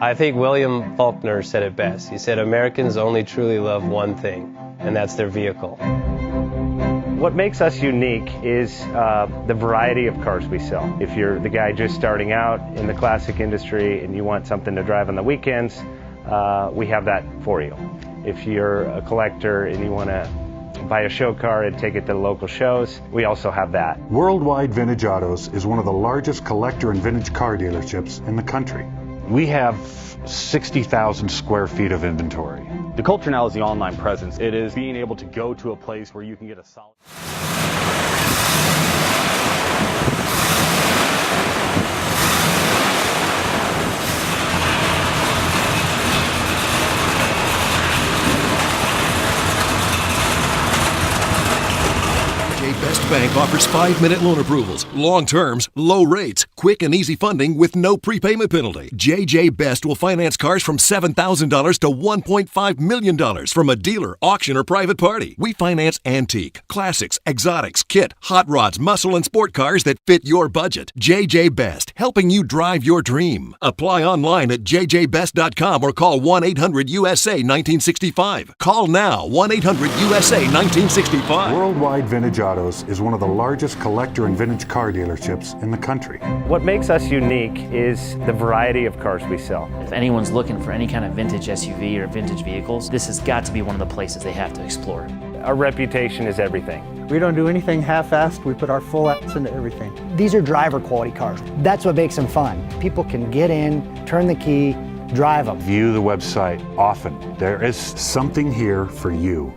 I think William Faulkner said it best. He said, Americans only truly love one thing, and that's their vehicle. What makes us unique is the variety of cars we sell. If you're the guy just starting out in the classic industry and you want something to drive on the weekends, we have that for you. If you're a collector and you want to buy a show car and take it to the local shows, we also have that. Worldwide Vintage Autos is one of the largest collector and vintage car dealerships in the country. We have 60,000 square feet of inventory. The culture now is the online presence. It is being able to go to a place where you can get a solid... Best Bank offers 5-minute loan approvals, long terms, low rates, quick and easy funding with no prepayment penalty. JJ Best will finance cars from $7,000 to $1.5 million from a dealer, auction, or private party. We finance antique, classics, exotics, kit, hot rods, muscle, and sport cars that fit your budget. JJ Best, helping you drive your dream. Apply online at jjbest.com or call 1-800-USA-1965. Call now, 1-800-USA-1965. Worldwide Vintage Autos is one of the largest collector and vintage car dealerships in the country. What makes us unique is the variety of cars we sell. If anyone's looking for any kind of vintage SUV or vintage vehicles, this has got to be one of the places they have to explore. Our reputation is everything. We don't do anything half-assed. We put our full ass into everything. These are driver quality cars. That's what makes them fun. People can get in, turn the key, drive them. View the website often. There is something here for you.